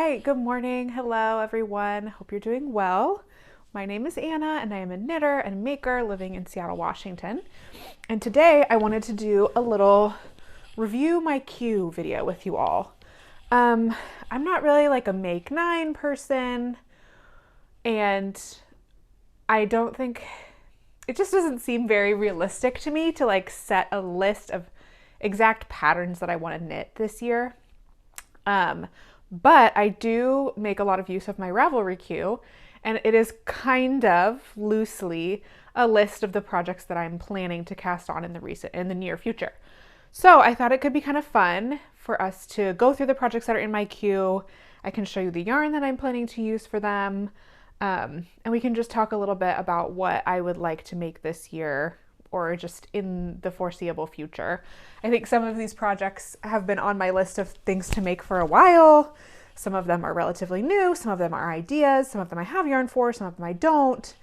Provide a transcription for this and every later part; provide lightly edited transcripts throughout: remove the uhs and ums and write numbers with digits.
right, good morning. Hello, everyone. Hope you're doing well. My name is Anna, and I am a knitter and maker living in Seattle, Washington. And today I wanted to do a little review my queue video with you all. I'm not really like a make 9 person, and I don't think it just doesn't seem very realistic to me to like set a list of exact patterns that I want to knit this year. But I do make a lot of use of my Ravelry queue, and it is kind of loosely a list of the projects that I'm planning to cast on in the near future. So I thought it could be kind of fun for us to go through the projects that are in my queue. I can show you the yarn that I'm planning to use for them, and we can just talk a little bit about what I would like to make this year or just in the foreseeable future. I think some of these projects have been on my list of things to make for a while. Some of them are relatively new, some of them are ideas, some of them I have yarn for, some of them I don't.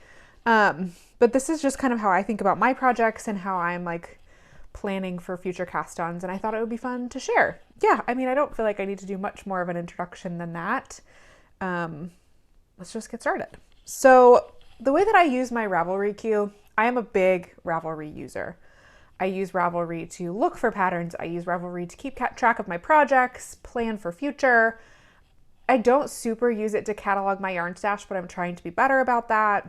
But this is just kind of how I think about my projects and how I'm like planning for future cast-ons, and I thought it would be fun to share. Yeah, I mean, I don't feel like I need to do much more of an introduction than that. Let's just get started. So the way that I use my Ravelry queue, I am a big Ravelry user. I use Ravelry to look for patterns. I use Ravelry to keep track of my projects, plan for future. I don't super use it to catalog my yarn stash, but I'm trying to be better about that.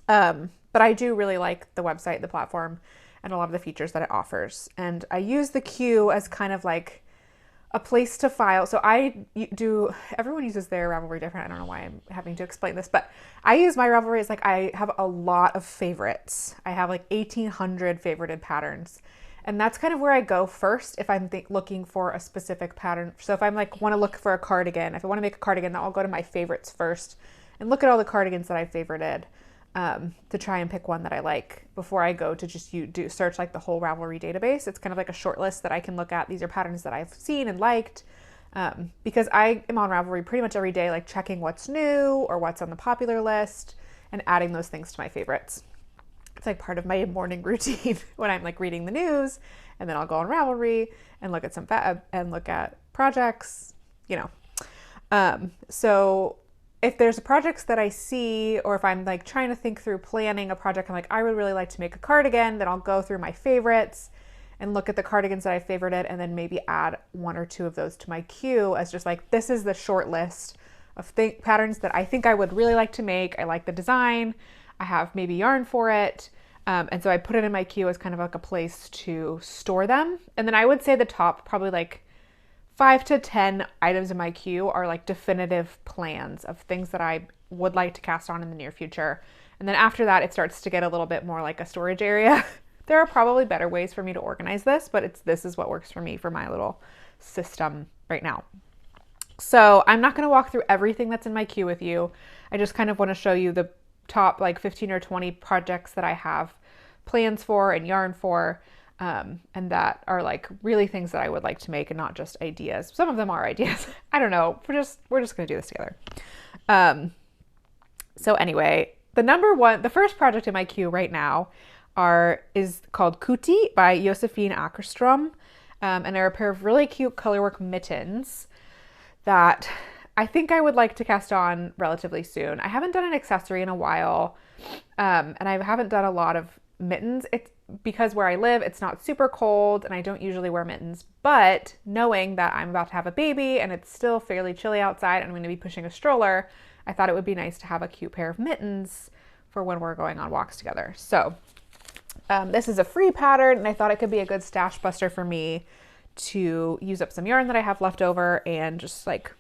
But I do really like the website, the platform, and a lot of the features that it offers. And I use the queue as kind of like a place to file. So everyone uses their Ravelry different. I don't know why I'm having to explain this, but I use my Ravelry as like, I have a lot of favorites. I have like 1,800 favorited patterns. And that's kind of where I go first if I'm looking for a specific pattern. So if I'm like, want to look for a cardigan, if I want to make a cardigan, then I'll go to my favorites first and look at all the cardigans that I favorited, to try and pick one that I like before I go to just search like the whole Ravelry database. It's kind of like a short list that I can look at. These are patterns that I've seen and liked, because I am on Ravelry pretty much every day, like checking what's new or what's on the popular list and adding those things to my favorites. It's like part of my morning routine when I'm like reading the news, and then I'll go on Ravelry and look at and look at projects, you know. So if there's projects that I see, or if I'm like trying to think through planning a project, I'm like, I would really like to make a cardigan, then I'll go through my favorites and look at the cardigans that I favorited, and then maybe add 1 or 2 of those to my queue as just like, this is the short list of patterns that I think I would really like to make. I like the design. I have maybe yarn for it. And so I put it in my queue as kind of like a place to store them. And then I would say the top probably like 5 to 10 items in my queue are like definitive plans of things that I would like to cast on in the near future. And then after that, it starts to get a little bit more like a storage area. There are probably better ways for me to organize this, but this is what works for me for my little system right now. So I'm not going to walk through everything that's in my queue with you. I just kind of want to show you the top like 15 or 20 projects that I have plans for and yarn for. And that are like really things that I would like to make and not just ideas. Some of them are ideas. I don't know. We're just going to do this together. So anyway, the first project in my queue right now is called Kuti by Josephine Ackerstrom. And they're a pair of really cute colorwork mittens that I think I would like to cast on relatively soon. I haven't done an accessory in a while. And I haven't done a lot of mittens. It's because where I live, it's not super cold and I don't usually wear mittens, but knowing that I'm about to have a baby and it's still fairly chilly outside and I'm going to be pushing a stroller, I thought it would be nice to have a cute pair of mittens for when we're going on walks together. So this is a free pattern, and I thought it could be a good stash buster for me to use up some yarn that I have left over and just like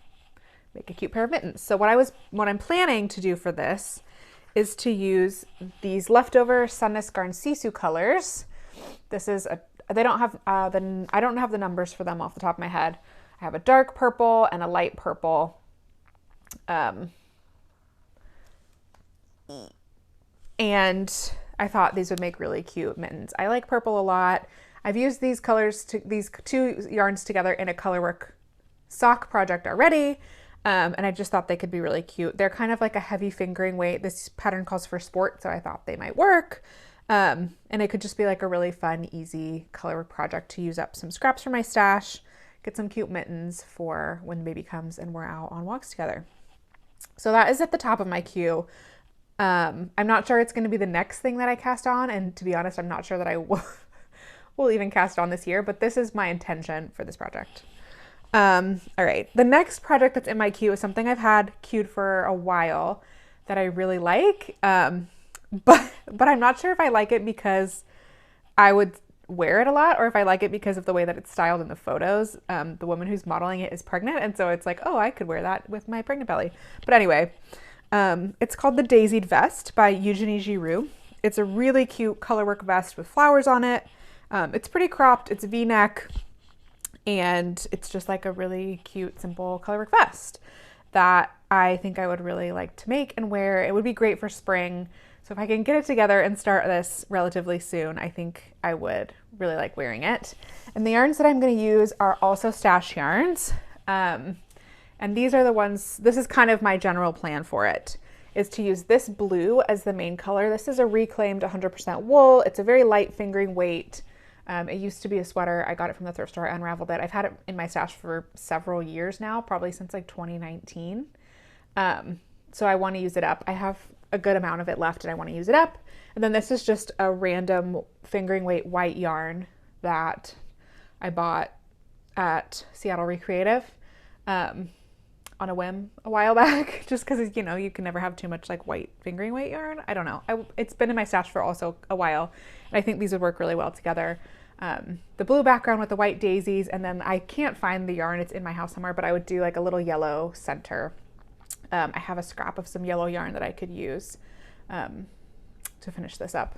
make a cute pair of mittens. So what I'm planning to do for this is to use these leftover Sunnis Garn Sisu colors. This is I don't have the numbers for them off the top of my head. I have a dark purple and a light purple. And I thought these would make really cute mittens. I like purple a lot. I've used these these 2 yarns together in a colorwork sock project already. And I just thought they could be really cute. They're kind of like a heavy fingering weight. This pattern calls for sport, so I thought they might work. And it could just be like a really fun, easy colorwork project to use up some scraps from my stash, get some cute mittens for when the baby comes and we're out on walks together. So that is at the top of my queue. I'm not sure it's going to be the next thing that I cast on, and to be honest, I'm not sure that I will even cast on this year, but this is my intention for this project. All right, the next project that's in my queue is something I've had queued for a while that I really like, but I'm not sure if I like it because I would wear it a lot, or if I like it because of the way that it's styled in the photos. The woman who's modeling it is pregnant, and so it's like, oh, I could wear that with my pregnant belly. But anyway, it's called the Daisied Vest by Eugenie Giroux. It's a really cute colorwork vest with flowers on it. It's pretty cropped, it's a V-neck, and it's just like a really cute, simple colorwork vest that I think I would really like to make and wear. It would be great for spring. So if I can get it together and start this relatively soon, I think I would really like wearing it. And the yarns that I'm going to use are also stash yarns. And these are the ones, this is kind of my general plan for it, is to use this blue as the main color. This is a reclaimed 100% wool. It's a very light fingering weight. It used to be a sweater. I got it from the thrift store. I unraveled it. I've had it in my stash for several years now, probably since like 2019. So I want to use it up. I have a good amount of it left and I want to use it up. And then this is just a random fingering weight white yarn that I bought at Seattle Recreative on a whim a while back, just because, you know, you can never have too much like white fingering weight yarn. I don't know. It's been in my stash for also a while, and I think these would work really well together. The blue background with the white daisies, and then I can't find the yarn. It's in my house somewhere, but I would do like a little yellow center. I have a scrap of some yellow yarn that I could use to finish this up.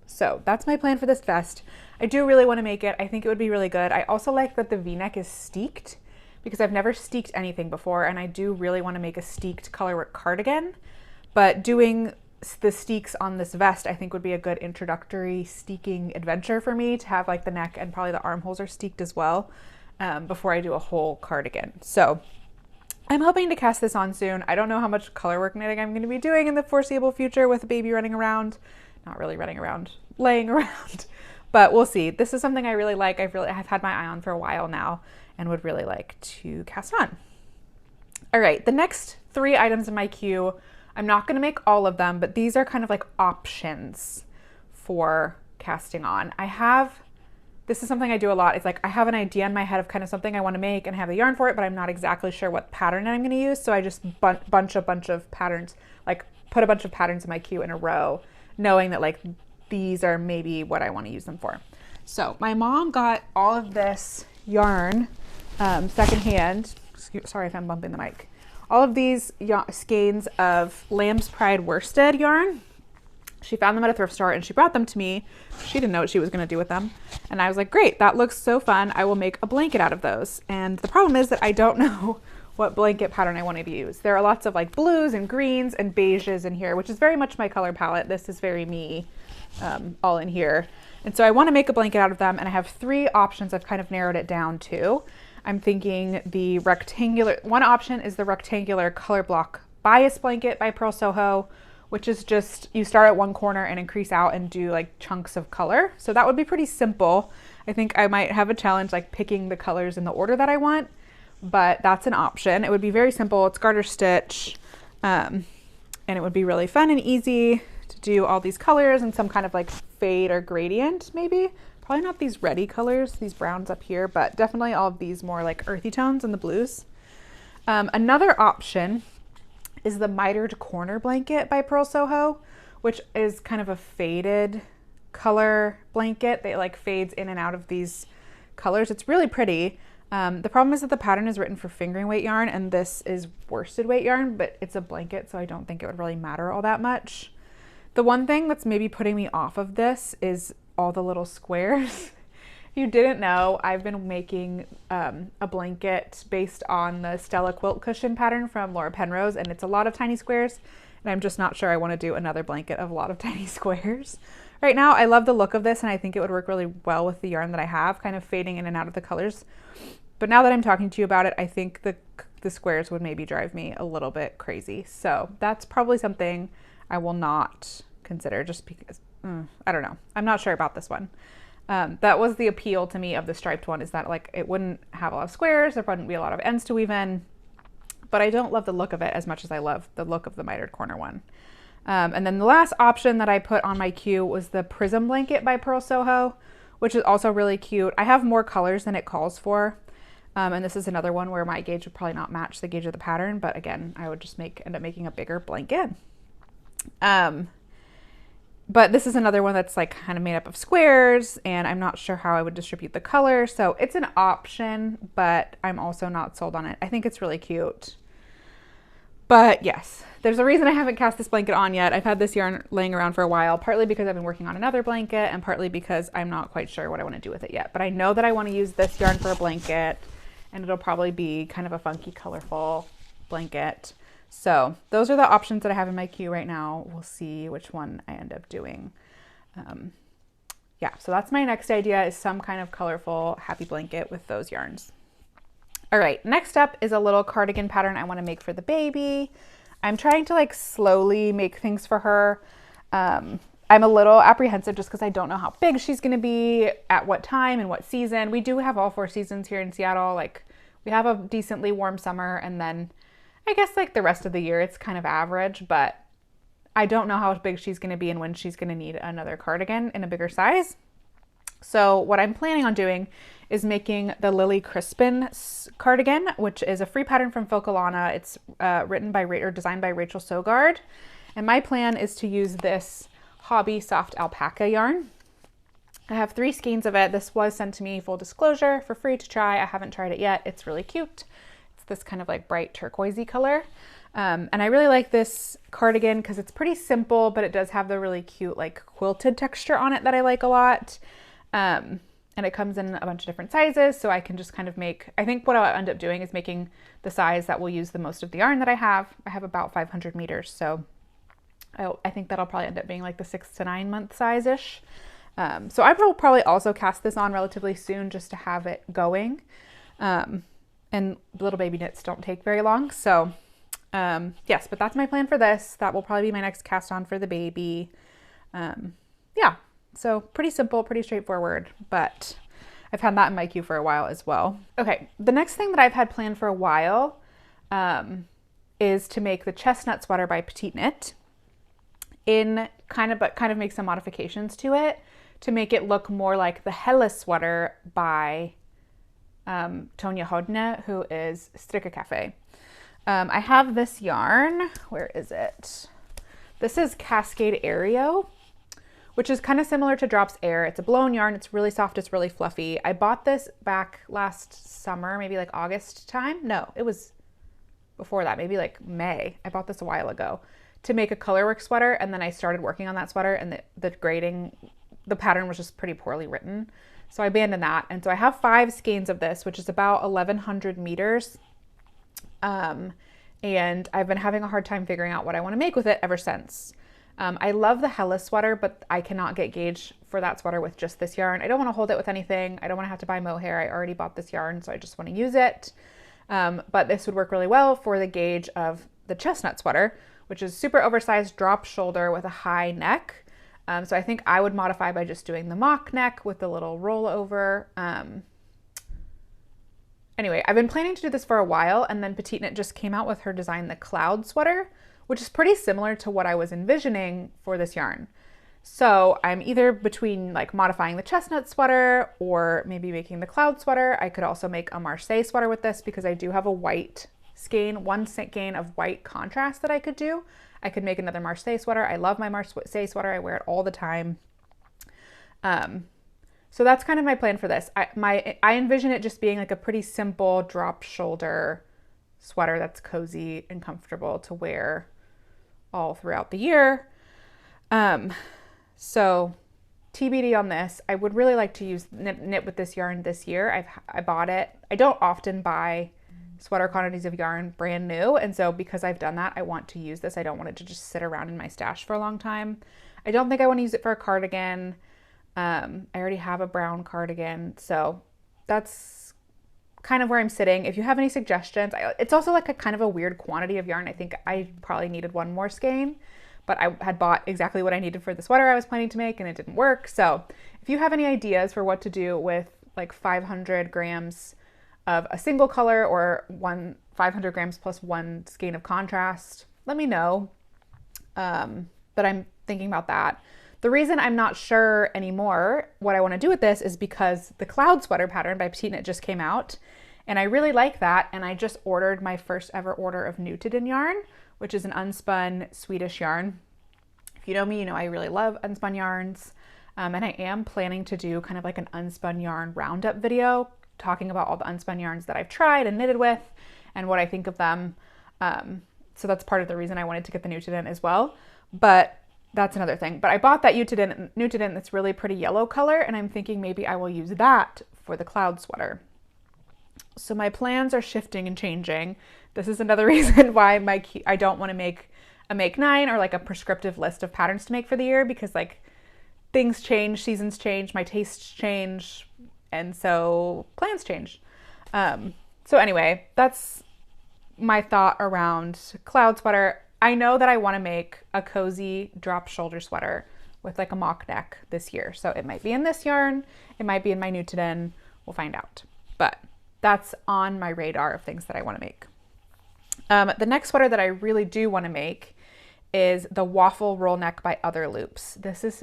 So that's my plan for this vest. I do really want to make it. I think it would be really good. I also like that the V-neck is steeked, because I've never steeked anything before, and I do really want to make a steeked colorwork cardigan, but doing the steeks on this vest I think would be a good introductory steeking adventure for me, to have like the neck and probably the armholes are steeked as well before I do a whole cardigan. So I'm hoping to cast this on soon. I don't know how much colorwork knitting I'm going to be doing in the foreseeable future with a baby running around. Not really running around, laying around, but we'll see. This is something I really like. I've had my eye on for a while now and would really like to cast on. All right, the next 3 items in my queue, I'm not going to make all of them, but these are kind of like options for casting on. This is something I do a lot. It's like I have an idea in my head of kind of something I want to make and I have the yarn for it, but I'm not exactly sure what pattern I'm going to use. So I just bunch a bunch of patterns, like put a bunch of patterns in my queue in a row, knowing that like these are maybe what I want to use them for. So my mom got all of this yarn secondhand. Sorry if I'm bumping the mic. All of these skeins of Lamb's Pride worsted yarn. She found them at a thrift store and she brought them to me. She didn't know what she was going to do with them. And I was like, great, that looks so fun. I will make a blanket out of those. And the problem is that I don't know what blanket pattern I want to use. There are lots of like blues and greens and beiges in here, which is very much my color palette. This is very me, all in here. And so I want to make a blanket out of them. And I have 3 options. I've kind of narrowed it down to. I'm thinking the rectangular, one option is the rectangular color block bias blanket by Pearl Soho, which is just, you start at one corner and increase out and do like chunks of color. So that would be pretty simple. I think I might have a challenge like picking the colors in the order that I want, but that's an option. It would be very simple. It's garter stitch, and it would be really fun and easy to do all these colors and some kind of like fade or gradient maybe. Probably not these reddy colors, these browns up here, but definitely all of these more like earthy tones and the blues. Another option is the mitered corner blanket by Pearl Soho, which is kind of a faded color blanket that like fades in and out of these colors. It's really pretty. The problem is that the pattern is written for fingering weight yarn and this is worsted weight yarn, but it's a blanket, so I don't think it would really matter all that much. The one thing that's maybe putting me off of this is all the little squares. If you didn't know, I've been making a blanket based on the Stella quilt cushion pattern from Laura Penrose, and it's a lot of tiny squares, and I'm just not sure I want to do another blanket of a lot of tiny squares. Right now, I love the look of this, and I think it would work really well with the yarn that I have, kind of fading in and out of the colors. But now that I'm talking to you about it, I think the squares would maybe drive me a little bit crazy. So that's probably something I will not consider just because, I don't know. I'm not sure about this one. That was the appeal to me of the striped one, is that like it wouldn't have a lot of squares, there wouldn't be a lot of ends to weave in, but I don't love the look of it as much as I love the look of the mitered corner one. And then the last option that I put on my queue was the Prism Blanket by Pearl Soho, which is also really cute. I have more colors than it calls for. And this is another one where my gauge would probably not match the gauge of the pattern, but again, I would just end up making a bigger blanket. But this is another one that's like kind of made up of squares, and I'm not sure how I would distribute the color. So it's an option, but I'm also not sold on it. I think it's really cute. But yes, there's a reason I haven't cast this blanket on yet. I've had this yarn laying around for a while, partly because I've been working on another blanket and partly because I'm not quite sure what I want to do with it yet. But I know that I want to use this yarn for a blanket, and it'll probably be kind of a funky, colorful blanket. So those are the options that I have in my queue right now. We'll see which one I end up doing. Yeah, so that's my next idea, is some kind of colorful, happy blanket with those yarns. All right, next up is a little cardigan pattern I want to make for the baby. I'm trying to like slowly make things for her. I'm a little apprehensive just because I don't know how big she's going to be, at what time and what season. We do have all 4 seasons here in Seattle. Like, we have a decently warm summer, and then I guess like the rest of the year it's kind of average, but I don't know how big she's going to be and when she's going to need another cardigan in a bigger size. So what I'm planning on doing is making the Lily Crispin cardigan, which is a free pattern from Folkalana. It's written by or designed by Rachel Sogard. And my plan is to use this Hobby Soft Alpaca yarn. I have 3 skeins of it. This was sent to me, full disclosure, for free to try. I haven't tried it yet. It's really cute. It's this kind of like bright turquoisey color. And I really like this cardigan because it's pretty simple, but it does have the really cute like quilted texture on it that I like a lot. And it comes in a bunch of different sizes, so I can just kind of make, I think what I'll end up doing is making the size that will use the most of the yarn that I have. I have about 500 meters, so I think that'll probably end up being like the 6 to 9 month size-ish. So I will probably also cast this on relatively soon just to have it going. And little baby knits don't take very long, so yes, but that's my plan for this. That will probably be my next cast on for the baby. Yeah. So pretty simple, pretty straightforward, but I've had that in my queue for a while as well. Okay, the next thing that I've had planned for a while is to make the chestnut sweater by Petite Knit but kind of make some modifications to it to make it look more like the Hella sweater by Tonya Hodne, who is Stricka Cafe. I have this yarn. Where is it? This is Cascade Aereo, which is kind of similar to Drops Air. It's a blown yarn. It's really soft. It's really fluffy. I bought this back last summer, maybe like August time. No, it was before that, maybe like May. I bought this a while ago to make a colorwork sweater. And then I started working on that sweater, and the grading, the pattern was just pretty poorly written. So I abandoned that. And so I have 5 skeins of this, which is about 1,100 meters. And I've been having a hard time figuring out what I want to make with it ever since. I love the Hella sweater, but I cannot get gauge for that sweater with just this yarn. I don't want to hold it with anything. I don't want to have to buy mohair. I already bought this yarn, so I just want to use it. But this would work really well for the gauge of the chestnut sweater, which is super oversized drop shoulder with a high neck. So I think I would modify by just doing the mock neck with the little rollover. Anyway, I've been planning to do this for a while, and then Petite Knit just came out with her design, the Cloud sweater, which is pretty similar to what I was envisioning for this yarn. So I'm either between like modifying the chestnut sweater or maybe making the Cloud sweater. I could also make a Marseille sweater with this because I do have a white skein, 1 skein of white contrast that I could do. I could make another Marseille sweater. I love my Marseille sweater. I wear it all the time. So that's kind of my plan for this. I envision it just being like a pretty simple drop shoulder sweater that's cozy and comfortable to wear all throughout the year. So TBD on this. I would really like to use knit with this yarn this year. I bought it. I don't often buy sweater quantities of yarn brand new, and so because I've done that, I want to use this. I don't want it to just sit around in my stash for a long time. I don't think I want to use it for a cardigan. I already have a brown cardigan, so that's kind of where I'm sitting. If you have any suggestions, it's also like a kind of a weird quantity of yarn. I think I probably needed 1 more skein, but I had bought exactly what I needed for the sweater I was planning to make and it didn't work. So if you have any ideas for what to do with like 500 grams of a single color or 500 grams plus one skein of contrast, let me know. But I'm thinking about that. The reason I'm not sure anymore what I want to do with this is because the cloud sweater pattern by Petite Knit just came out and I really like that. And I just ordered my first ever order of Knitted in yarn, which is an unspun Swedish yarn. If you know me, you know I really love unspun yarns. And I am planning to do kind of like an unspun yarn roundup video talking about all the unspun yarns that I've tried and knitted with and what I think of them. So that's part of the reason I wanted to get the Knitted in as well. But that's another thing. But I bought that Knitted in that's really pretty yellow color, and I'm thinking maybe I will use that for the cloud sweater. So my plans are shifting and changing. This is another reason why I don't want to make a make 9 or like a prescriptive list of patterns to make for the year, because like things change, seasons change, my tastes change, and so plans change. So anyway, that's my thought around cloud sweater. I know that I want to make a cozy drop shoulder sweater with like a mock neck this year. So it might be in this yarn, it might be in my Knitted in, we'll find out. But that's on my radar of things that I want to make. The next sweater that I really do want to make is the Waffle roll neck by Other Loops.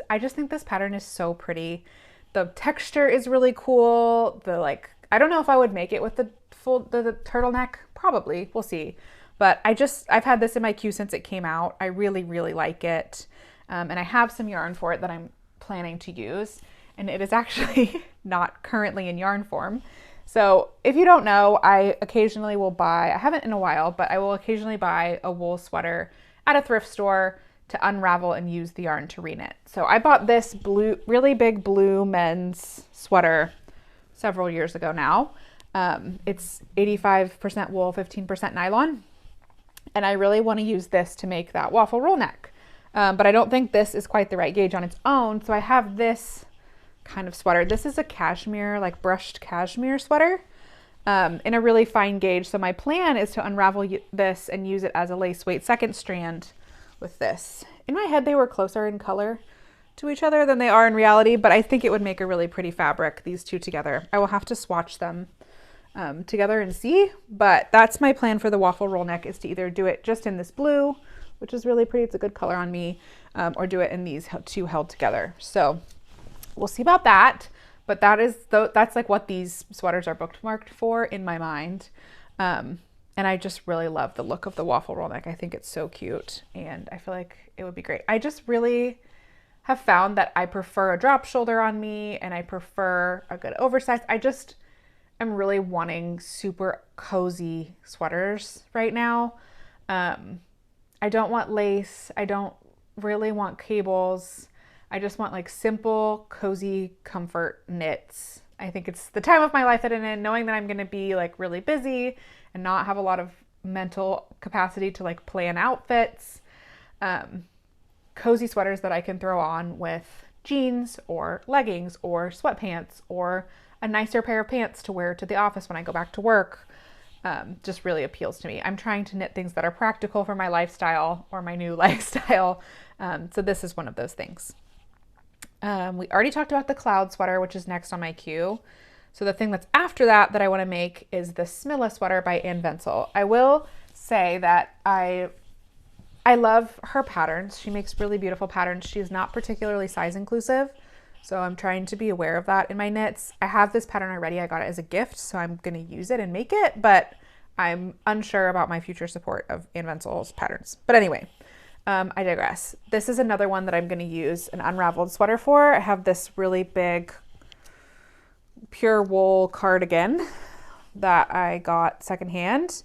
I just think this pattern is so pretty. The texture is really cool. I don't know if I would make it with the turtleneck, probably, we'll see. But I've had this in my queue since it came out. I really, really like it. And I have some yarn for it that I'm planning to use. And it is actually not currently in yarn form. So if you don't know, I occasionally will buy, I haven't in a while, but I will occasionally buy a wool sweater at a thrift store to unravel and use the yarn to reknit. So I bought this really big blue men's sweater several years ago now. It's 85% wool, 15% nylon. And I really want to use this to make that waffle roll neck. But I don't think this is quite the right gauge on its own. So I have this kind of sweater. This is a cashmere, like brushed cashmere sweater in a really fine gauge. So my plan is to unravel this and use it as a lace weight second strand with this. In my head, they were closer in color to each other than they are in reality, but I think it would make a really pretty fabric, these two together. I will have to swatch them together and see, but that's my plan for the waffle roll neck, is to either do it just in this blue, which is really pretty, it's a good color on me, or do it in these two held together. So we'll see about that, but that's like what these sweaters are bookmarked for in my mind. And I just really love the look of the waffle roll neck. I think it's so cute and I feel like it would be great. I just really have found that I prefer a drop shoulder on me and I prefer a good oversized. I'm really wanting super cozy sweaters right now. I don't want lace. I don't really want cables. I just want like simple, cozy comfort knits. I think it's the time of my life that I'm in, knowing that I'm going to be like really busy and not have a lot of mental capacity to like plan outfits. Cozy sweaters that I can throw on with jeans or leggings or sweatpants or a nicer pair of pants to wear to the office when I go back to work, just really appeals to me. I'm trying to knit things that are practical for my lifestyle or my new lifestyle. So this is one of those things. We already talked about the cloud sweater, which is next on my queue. So the thing that's after that I want to make is the Smilla Sweater by Ann Wenzel. I will say that I love her patterns. She makes really beautiful patterns. She's not particularly size inclusive, so I'm trying to be aware of that in my knits. I have this pattern already. I got it as a gift, so I'm going to use it and make it, but I'm unsure about my future support of Ann Wenzel's patterns. But anyway, I digress. This is another one that I'm going to use an unraveled sweater for. I have this really big pure wool cardigan that I got secondhand.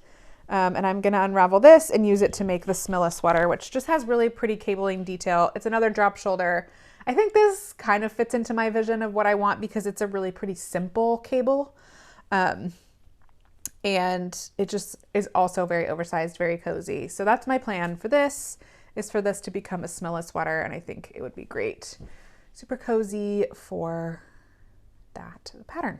And I'm going to unravel this and use it to make the Smilla sweater, which just has really pretty cabling detail. It's another drop shoulder. I think this kind of fits into my vision of what I want because it's a really pretty simple cable. And it just is also very oversized, very cozy. So that's my plan for this, is for this to become a Smilla sweater. And I think it would be great. Super cozy for that pattern.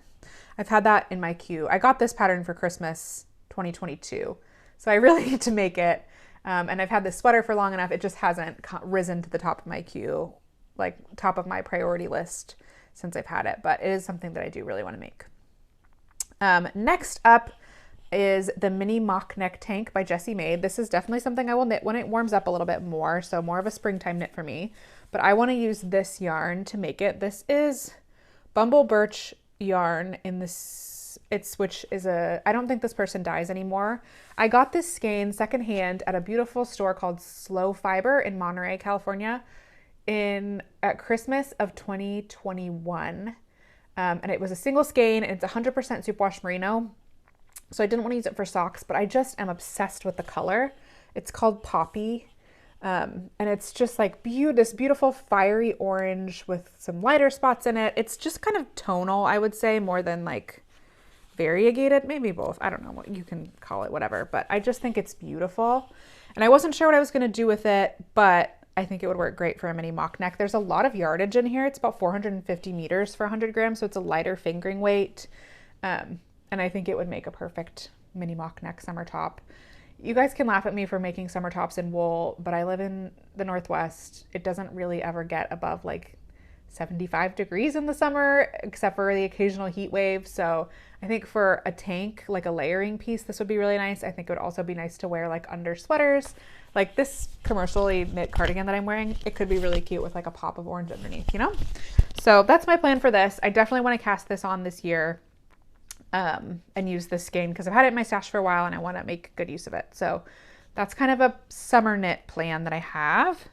I've had that in my queue. I got this pattern for Christmas 2022. So I really need to make it. And I've had this sweater for long enough. It just hasn't risen to the top of my queue, like top of my priority list since I've had it, but it is something that I do really want to make. Next up is the mini mock neck tank by Jessie Maed. This is definitely something I will knit when it warms up a little bit more, so more of a springtime knit for me, but I want to use this yarn to make it. This is Bumble Birch yarn in this, which is I don't think this person dyes anymore. I got this skein secondhand at a beautiful store called Slow Fiber in Monterey, California at Christmas of 2021. And it was a single skein, and it's 100% superwash merino. So I didn't want to use it for socks, but I just am obsessed with the color. It's called Poppy. And it's just like this beautiful fiery orange with some lighter spots in it. It's just kind of tonal, I would say, more than like variegated, maybe both. I don't know what you can call it, whatever, but I just think it's beautiful. And I wasn't sure what I was going to do with it, but I think it would work great for a mini mock neck. There's a lot of yardage in here. It's about 450 meters for 100 grams, so it's a lighter fingering weight. And I think it would make a perfect mini mock neck summer top. You guys can laugh at me for making summer tops in wool, but I live in the Northwest. It doesn't really ever get above like 75 degrees in the summer, except for the occasional heat wave. So I think for a tank, like a layering piece, this would be really nice. I think it would also be nice to wear like under sweaters. Like this commercially knit cardigan that I'm wearing, it could be really cute with like a pop of orange underneath, you know? So that's my plan for this. I definitely want to cast this on this year and use this skein because I've had it in my stash for a while and I want to make good use of it. So that's kind of a summer knit plan that I have.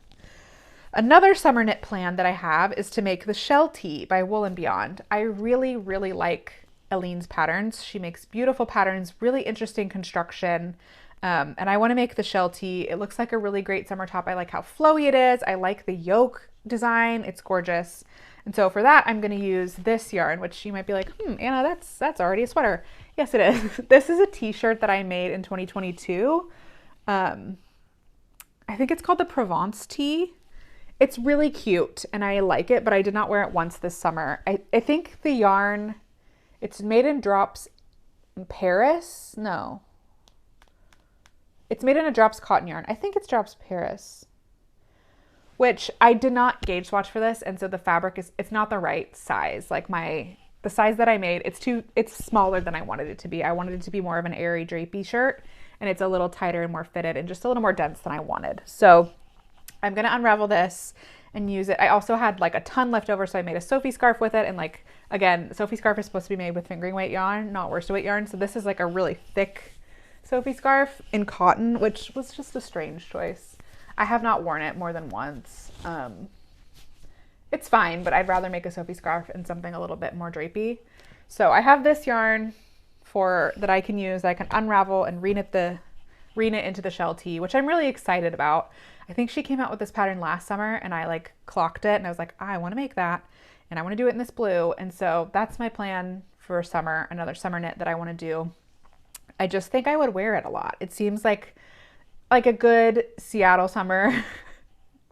Another summer knit plan that I have is to make the Shelty by Wool and Beyond. I really, really like Aline's patterns. She makes beautiful patterns, really interesting construction. And I want to make the Shelty. It looks like a really great summer top. I like how flowy it is. I like the yoke design. It's gorgeous. And so for that, I'm going to use this yarn, which you might be like, Anna, that's already a sweater. Yes, it is. This is a t-shirt that I made in 2022. I think it's called the Provence tee. It's really cute and I like it, but I did not wear it once this summer. I think the yarn, it's made in Drops in Paris. No. It's made in a Drops cotton yarn. I think it's Drops Paris, which I did not gauge swatch for this. And so the fabric it's not the right size. Like the size that I made, it's smaller than I wanted it to be. I wanted it to be more of an airy drapey shirt, and it's a little tighter and more fitted and just a little more dense than I wanted. So I'm going to unravel this and use it. I also had like a ton left over, so I made a Sophie scarf with it. And like, again, Sophie scarf is supposed to be made with fingering weight yarn, not worsted weight yarn. So this is like a really thick Sophie scarf in cotton, which was just a strange choice. I have not worn it more than once. It's fine, but I'd rather make a Sophie scarf in something a little bit more drapey. So I have this yarn that I can use, that I can unravel and reknit into the Shelty, which I'm really excited about. I think she came out with this pattern last summer and I like clocked it and I was like, I want to make that and I want to do it in this blue. And so that's my plan for summer, another summer knit that I want to do. I just think I would wear it a lot. It seems like a good Seattle summer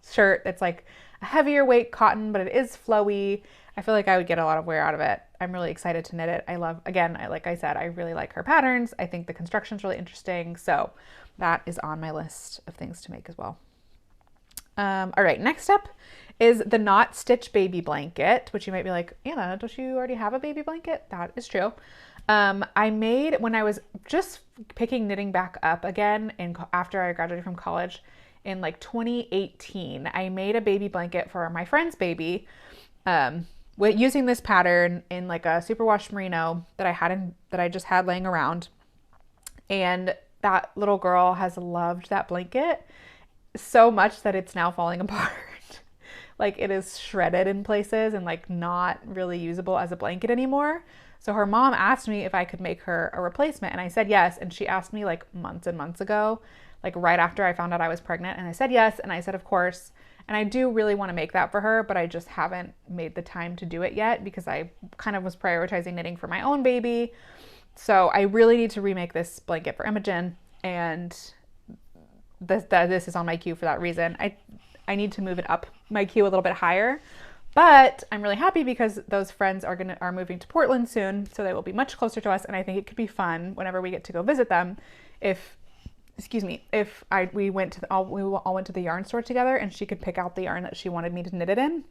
shirt that's like a heavier weight cotton, but it is flowy. I feel like I would get a lot of wear out of it. I'm really excited to knit it. Like I said, I really like her patterns. I think the construction's really interesting. So that is on my list of things to make as well. All right, next up is the Knot Stitch baby blanket, which you might be like, Anna, don't you already have a baby blanket? That is true. I made, when I was just picking knitting back up again after I graduated from college in like 2018, I made a baby blanket for my friend's baby using this pattern in like a superwash merino that I just had laying around. And that little girl has loved that blanket so much that it's now falling apart. Like it is shredded in places and like not really usable as a blanket anymore. So her mom asked me if I could make her a replacement and I said yes. And she asked me like months and months ago, like right after I found out I was pregnant, and I said yes. And I said, of course. And I do really want to make that for her, but I just haven't made the time to do it yet because I kind of was prioritizing knitting for my own baby. So I really need to remake this blanket for Imogen, and this is on my queue for that reason. I need to move it up my queue a little bit higher, but I'm really happy because those friends are moving to Portland soon, so they will be much closer to us, and I think it could be fun whenever we get to go visit them if excuse me, if we all went to the yarn store together and she could pick out the yarn that she wanted me to knit it in,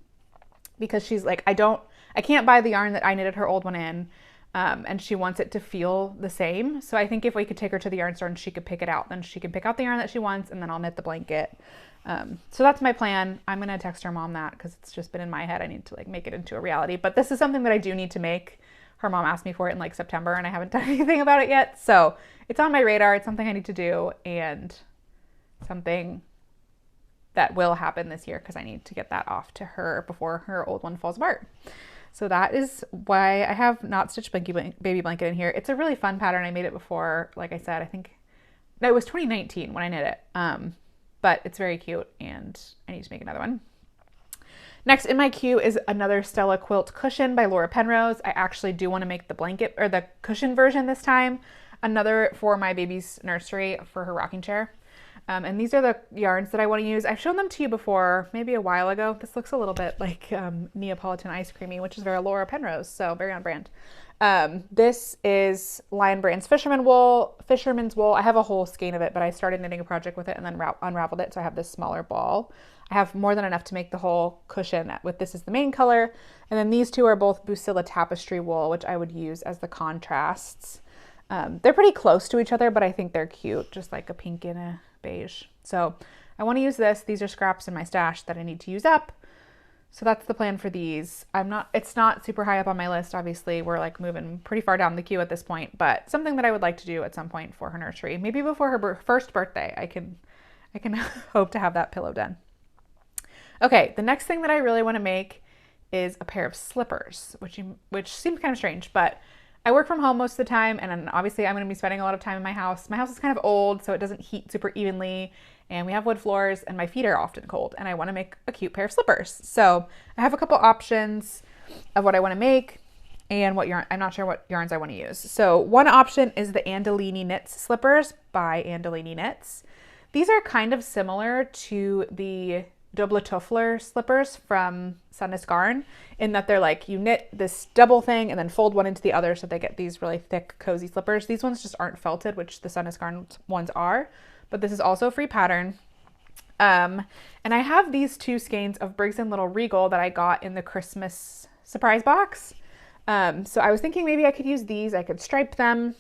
because she's like, I can't buy the yarn that I knitted her old one in. And she wants it to feel the same. So I think if we could take her to the yarn store and she could pick it out, then she can pick out the yarn that she wants, and then I'll knit the blanket. So that's my plan. I'm going to text her mom that because it's just been in my head. I need to like make it into a reality, but this is something that I do need to make. Her mom asked me for it in like September and I haven't done anything about it yet. So it's on my radar. It's something I need to do and something that will happen this year because I need to get that off to her before her old one falls apart. So that is why I have Not Stitched Baby Blanket in here. It's a really fun pattern. I made it before, like I said, it was 2019 when I knit it. But it's very cute and I need to make another one. Next in my queue is another Stella Quilt cushion by Laura Penrose. I actually do want to make the blanket or the cushion version this time. Another for my baby's nursery for her rocking chair. And these are the yarns that I want to use. I've shown them to you before, maybe a while ago. This looks a little bit like Neapolitan Ice Creamy, which is very Laura Penrose, so very on brand. This is Lion Brand's Fisherman's Wool. I have a whole skein of it, but I started knitting a project with it and then unraveled it, so I have this smaller ball. I have more than enough to make the whole cushion with this as the main color. And then these two are both Busilla Tapestry wool, which I would use as the contrasts. They're pretty close to each other, but I think they're cute, just like a pink and a beige. So I want to use this. These are scraps in my stash that I need to use up. So that's the plan for these. It's not super high up on my list. Obviously, we're like moving pretty far down the queue at this point, but something that I would like to do at some point for her nursery. Maybe before her first birthday, I can hope to have that pillow done. Okay, the next thing that I really want to make is a pair of slippers, which seems kind of strange, but I work from home most of the time, and obviously I'm going to be spending a lot of time in my house. My house is kind of old, so it doesn't heat super evenly, and we have wood floors, and my feet are often cold, and I want to make a cute pair of slippers. So I have a couple options of what I want to make and what yarn. I'm not sure what yarns I want to use. So one option is the Andolini Knits slippers by Andolini Knits. These are kind of similar to the Double Tuffler slippers from Sundance Garn in that they're like you knit this double thing and then fold one into the other so they get these really thick cozy slippers. These ones just aren't felted, which the Sundance Garn ones are, but this is also a free pattern. And I have these two skeins of Briggs & Little Regal that I got in the Christmas surprise box. So I was thinking maybe I could use these. I could stripe them,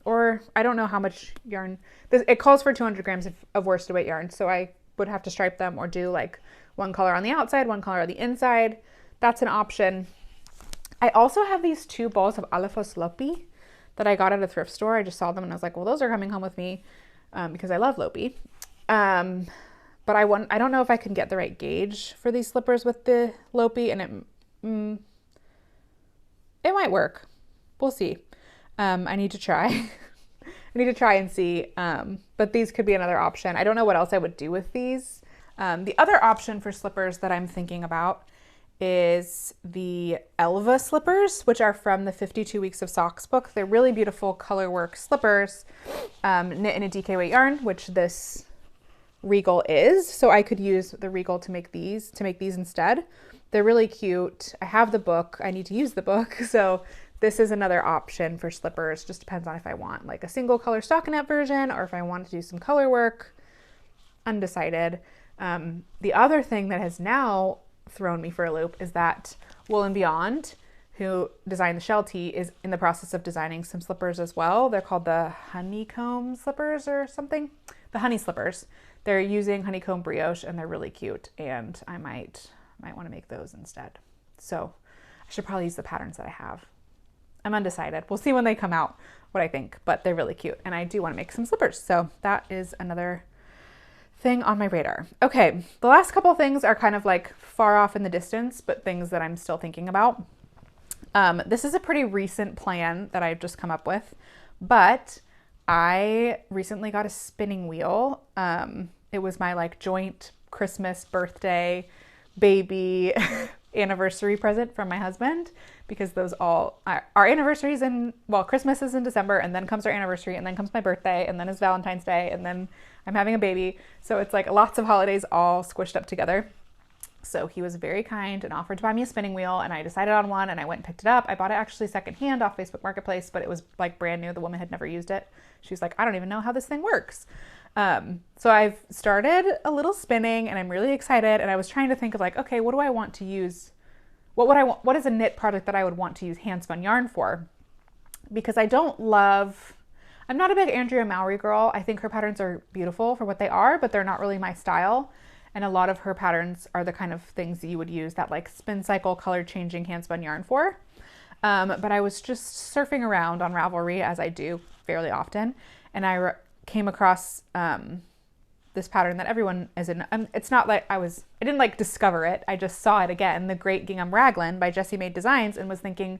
or I don't know how much yarn. It calls for 200 grams of worsted weight yarn, so I would have to stripe them or do like one color on the outside, one color on the inside. That's an option. I also have these two balls of Alafos Lopi that I got at a thrift store. I just saw them and I was like, well, those are coming home with me because I love Lopi. But I don't know if I can get the right gauge for these slippers with the Lopi, and it might work. We'll see. I need to try. I need to try and see, but these could be another option. I don't know what else I would do with these. The other option for slippers that I'm thinking about is the Elva slippers, which are from the 52 Weeks of Socks book. They're really beautiful colorwork slippers, knit in a Decay weight yarn, which this Regal is. So I could use the Regal to make these instead. They're really cute. I have the book. I need to use the book. So this is another option for slippers. Just depends on if I want like a single color stockinette version or if I want to do some color work. Undecided. The other thing that has now thrown me for a loop is that Wool & Beyond, who designed the Shelty, is in the process of designing some slippers as well. They're called the Honeycomb slippers or something. The Honey slippers. They're using honeycomb brioche and they're really cute, and I might want to make those instead. So I should probably use the patterns that I have. I'm undecided. We'll see when they come out what I think, but they're really cute and I do want to make some slippers. So that is another thing on my radar. Okay, the last couple of things are kind of like far off in the distance, but things that I'm still thinking about. This is a pretty recent plan that I've just come up with, but I recently got a spinning wheel. It was my like joint Christmas, birthday, baby anniversary present from my husband, because those all our anniversaries Christmas is in December, and then comes our anniversary, and then comes my birthday, and then is Valentine's Day, and then I'm having a baby. So it's like lots of holidays all squished up together. So he was very kind and offered to buy me a spinning wheel, and I decided on one and I went and picked it up. I bought it actually secondhand off Facebook Marketplace, but it was like brand new. The woman had never used it. She's like, I don't even know how this thing works. So I've started a little spinning and I'm really excited. And I was trying to think of like, okay, what do I want to use? What is a knit project that I would want to use hand spun yarn for? Because I'm not a big Andrea Mowry girl. I think her patterns are beautiful for what they are, but they're not really my style. And a lot of her patterns are the kind of things that you would use that like spin cycle color changing hand spun yarn for. But I was just surfing around on Ravelry, as I do fairly often, and I came across this pattern that everyone is in. It's not like I didn't like discover it. I just saw it again, the Great Gingham Raglan by Jessie Made Designs, and was thinking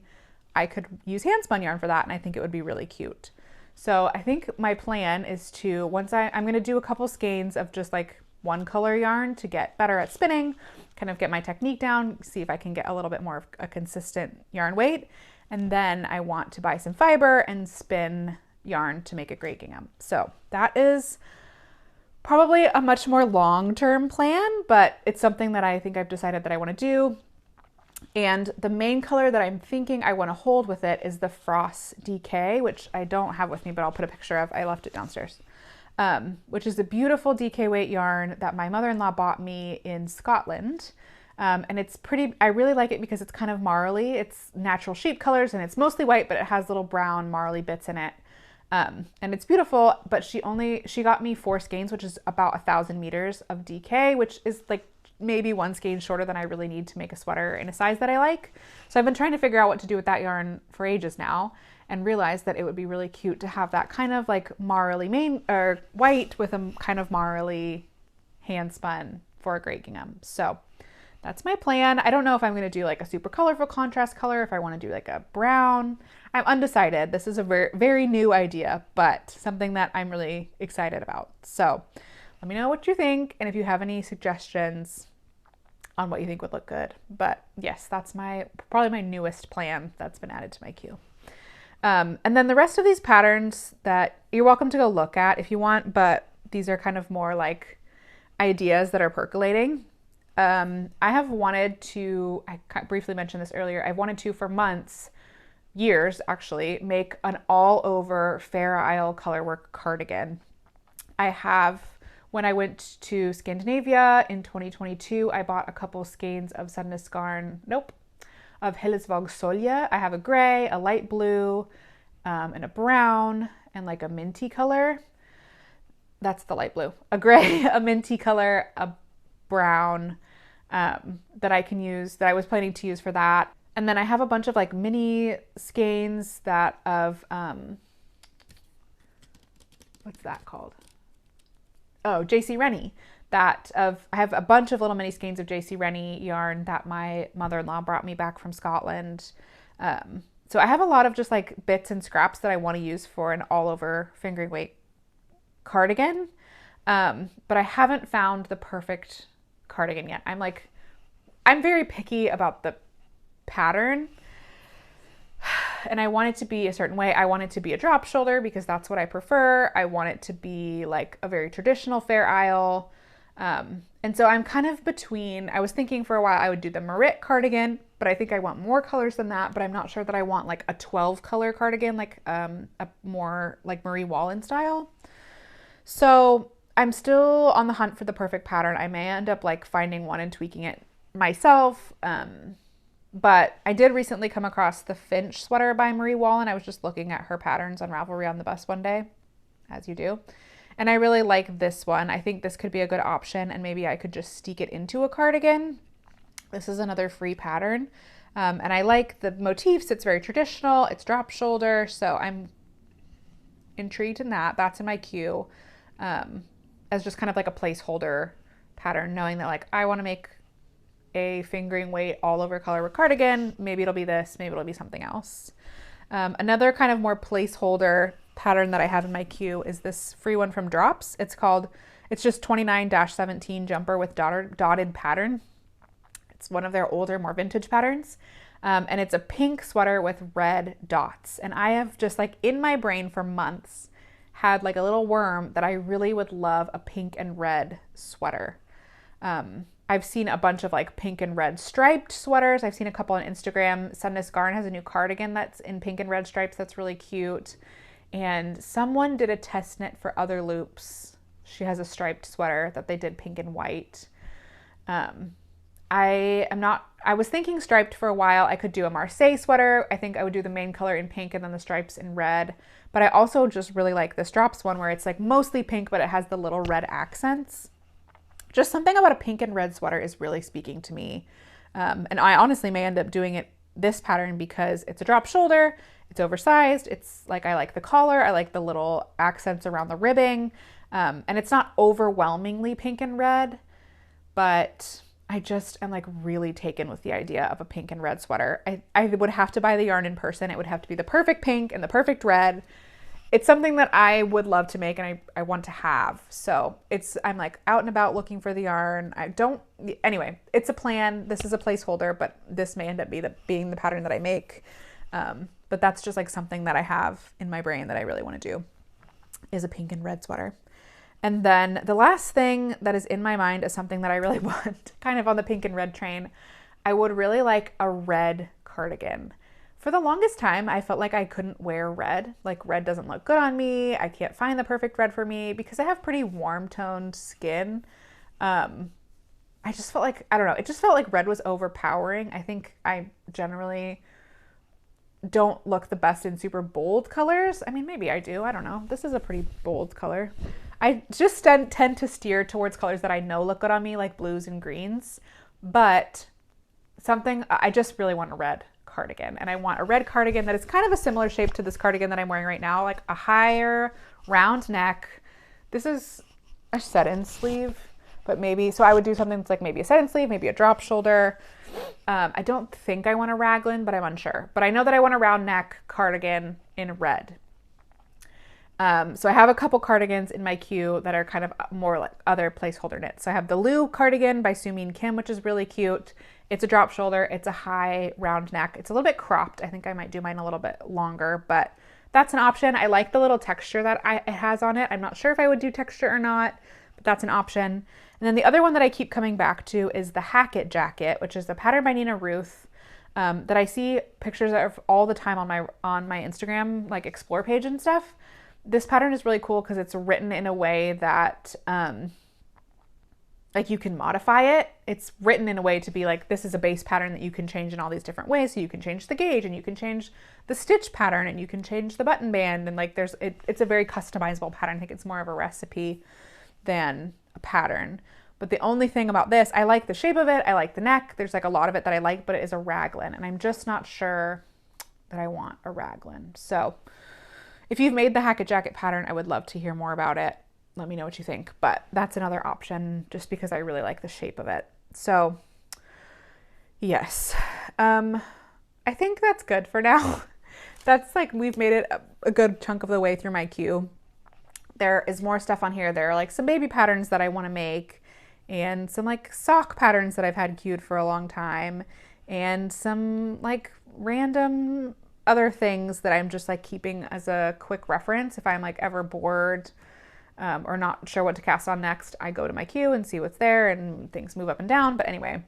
I could use hand spun yarn for that, and I think it would be really cute. So I think my plan is to, I'm going to do a couple skeins of just like one color yarn to get better at spinning, kind of get my technique down, see if I can get a little bit more of a consistent yarn weight. And then I want to buy some fiber and spin yarn to make a Great Gingham. So that is probably a much more long-term plan, but it's something that I think I've decided that I want to do. And the main color that I'm thinking I want to hold with it is the Frost Decay, which I don't have with me, but I'll put a picture of. I left it downstairs. Which is a beautiful DK weight yarn that my mother-in-law bought me in Scotland. And it's pretty, I really like it because it's kind of marley. It's natural sheep colors and it's mostly white, but it has little brown marley bits in it. And it's beautiful, but she got me 4 skeins, which is about 1,000 meters of DK, which is like maybe 1 skein shorter than I really need to make a sweater in a size that I like. So I've been trying to figure out what to do with that yarn for ages now, and realized that it would be really cute to have that kind of like marley white with a kind of marley hand spun for a Great Gingham. So that's my plan. I don't know if I'm going to do like a super colorful contrast color, if I want to do like a brown. I'm undecided. This is a very, very new idea, but something that I'm really excited about. So let me know what you think, and if you have any suggestions on what you think would look good. But yes, that's probably my newest plan that's been added to my queue. And then the rest of these patterns that you're welcome to go look at if you want, but these are kind of more like ideas that are percolating. I have wanted to, I briefly mentioned this earlier, I've wanted to for months, years actually, make an all over Fair Isle colorwork cardigan. When I went to Scandinavia in 2022, I bought a couple skeins of of Hillesvåg Solje. I have a gray, a light blue, and a brown, and like a minty color. That's the light blue. A gray, a minty color, a brown, that I can use, that I was planning to use for that. And then I have a bunch of like mini skeins what's that called? Oh, JC Rennie. I have a bunch of little mini skeins of JC Rennie yarn that my mother-in-law brought me back from Scotland. So I have a lot of just like bits and scraps that I want to use for an all over fingering weight cardigan. But I haven't found the perfect cardigan yet. I'm very picky about the pattern, and I want it to be a certain way. I want it to be a drop shoulder because that's what I prefer. I want it to be like a very traditional Fair Isle. And so I'm kind of between. I was thinking for a while I would do the Marit cardigan, but I think I want more colors than that, but I'm not sure that I want like a 12 color cardigan, like a more like Marie Wallen style. So I'm still on the hunt for the perfect pattern. I may end up like finding one and tweaking it myself. But I did recently come across the Finch sweater by Marie Wallen. I was just looking at her patterns on Ravelry on the bus one day, as you do. And I really like this one. I think this could be a good option, and maybe I could just steek it into a cardigan. This is another free pattern. And I like the motifs. It's very traditional. It's drop shoulder. So I'm intrigued in that. That's in my queue, as just kind of like a placeholder pattern, knowing that like I want to make a fingering weight all over colorwork cardigan. Maybe it'll be this, maybe it'll be something else. Another kind of more placeholder pattern that I have in my queue is this free one from Drops. It's just 29-17 jumper with dotted pattern. It's one of their older, more vintage patterns. And it's a pink sweater with red dots. And I have just like in my brain for months had like a little worm that I really would love a pink and red sweater. I've seen a bunch of like pink and red striped sweaters. I've seen a couple on Instagram. Sundness Garn has a new cardigan that's in pink and red stripes that's really cute. And someone did a test knit for Other Loops. She has a striped sweater that they did pink and white. I was thinking striped for a while. I could do a Marseille sweater. I think I would do the main color in pink and then the stripes in red. But I also just really like this drops one where it's like mostly pink, but it has the little red accents. Just something about a pink and red sweater is really speaking to me. And I honestly may end up doing this pattern because it's a drop shoulder, it's oversized, it's like, I like the collar, I like the little accents around the ribbing, and it's not overwhelmingly pink and red, but I just am like really taken with the idea of a pink and red sweater. I would have to buy the yarn in person. It would have to be the perfect pink and the perfect red. It's something that I would love to make and I want to have. So I'm like out and about looking for the yarn. Anyway, it's a plan. This is a placeholder, but this may end up being the pattern that I make. But that's just like something that I have in my brain that I really want to do is a pink and red sweater. And then the last thing that is in my mind is something that I really want, kind of on the pink and red train. I would really like a red cardigan. For the longest time, I felt like I couldn't wear red. Like red doesn't look good on me. I can't find the perfect red for me because I have pretty warm toned skin. I just felt like, I don't know, it just felt like red was overpowering. I think I generally don't look the best in super bold colors. I mean, maybe I do. I don't know. This is a pretty bold color. I just tend to steer towards colors that I know look good on me, like blues and greens. But I just really want a red cardigan. And I want a red cardigan that is kind of a similar shape to this cardigan that I'm wearing right now, like a higher round neck. This is a set-in sleeve, but maybe, so I would do something that's like maybe a set-in sleeve, maybe a drop shoulder. I don't think I want a raglan, but I'm unsure. But I know that I want a round neck cardigan in red. So I have a couple cardigans in my queue that are kind of more like other placeholder knits. So I have the Lou cardigan by Sumin Kim, which is really cute. It's a drop shoulder. It's a high round neck. It's a little bit cropped. I think I might do mine a little bit longer, but that's an option. I like the little texture that it has on it. I'm not sure if I would do texture or not, but that's an option. And then the other one that I keep coming back to is the Hackett jacket, which is a pattern by Nina Ruth that I see pictures of all the time on my Instagram, like explore page and stuff. This pattern is really cool because it's written in a way that like you can modify it. It's written in a way to be like, this is a base pattern that you can change in all these different ways. So you can change the gauge and you can change the stitch pattern and you can change the button band. And like it's a very customizable pattern. I think it's more of a recipe than a pattern. But the only thing about this, I like the shape of it. I like the neck. There's like a lot of it that I like, but it is a raglan. And I'm just not sure that I want a raglan. So if you've made the Hackett jacket pattern, I would love to hear more about it. Let me know what you think, but that's another option just because I really like the shape of it. So yes, I think that's good for now. That's like, we've made it a good chunk of the way through my queue. There is more stuff on here. There are like some baby patterns that I want to make and some like sock patterns that I've had queued for a long time and some like random other things that I'm just like keeping as a quick reference. If I'm like ever bored or not sure what to cast on next, I go to my queue and see what's there and things move up and down. But anyway,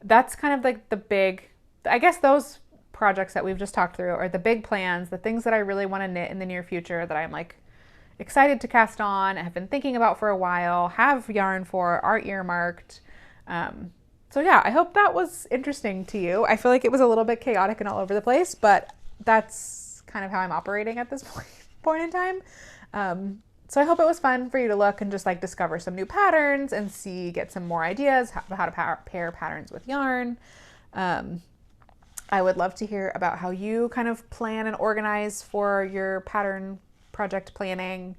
that's kind of like the big, I guess those projects that we've just talked through are the big plans, the things that I really want to knit in the near future that I'm like excited to cast on, have been thinking about for a while, have yarn for, are earmarked. So yeah, I hope that was interesting to you. I feel like it was a little bit chaotic and all over the place, but that's kind of how I'm operating at this point in time. So I hope it was fun for you to look and just like discover some new patterns and get some more ideas how to pair patterns with yarn. I would love to hear about how you kind of plan and organize for your pattern project planning.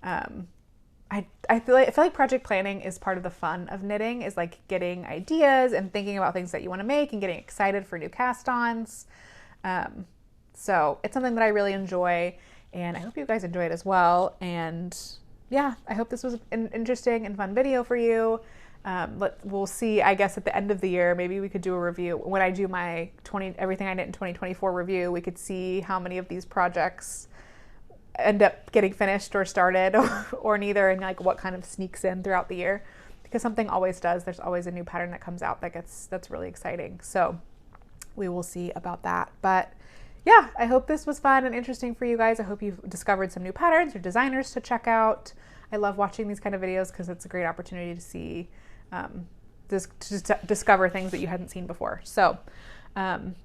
I feel like project planning is part of the fun of knitting, is like getting ideas and thinking about things that you want to make and getting excited for new cast-ons. So it's something that I really enjoy, and I hope you guys enjoy it as well. And yeah, I hope this was an interesting and fun video for you. We'll see, I guess, at the end of the year, maybe we could do a review. When I do my everything I knit in 2024 review, we could see how many of these projects end up getting finished or started or neither, and like what kind of sneaks in throughout the year. because something always does. There's always a new pattern that comes out that's really exciting. So we will see about that. But yeah, I hope this was fun and interesting for you guys. I hope you've discovered some new patterns or designers to check out. I love watching these kind of videos because it's a great opportunity to see, to discover things that you hadn't seen before. So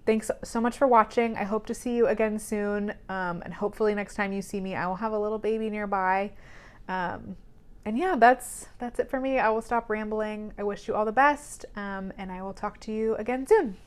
thanks so much for watching. I hope to see you again soon. And hopefully next time you see me, I will have a little baby nearby. And yeah, that's it for me. I will stop rambling. I wish you all the best. And I will talk to you again soon.